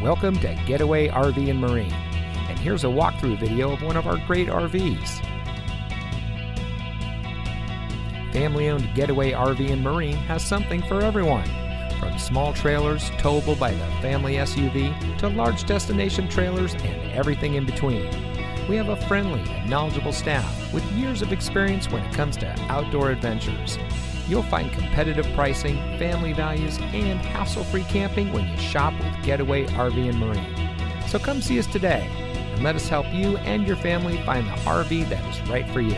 Welcome to Getaway RV and Marine, and here's a walkthrough video of one of our great RVs. Family-owned Getaway RV and Marine has something for everyone, from small trailers towable by the family SUV to large destination trailers and everything in between. We have a friendly and knowledgeable staff with years of experience when it comes to outdoor adventures. You'll find competitive pricing, family values, and hassle-free camping when you shop with Getaway RV and Marine. So come see us today and let us help you and your family find the RV that is right for you.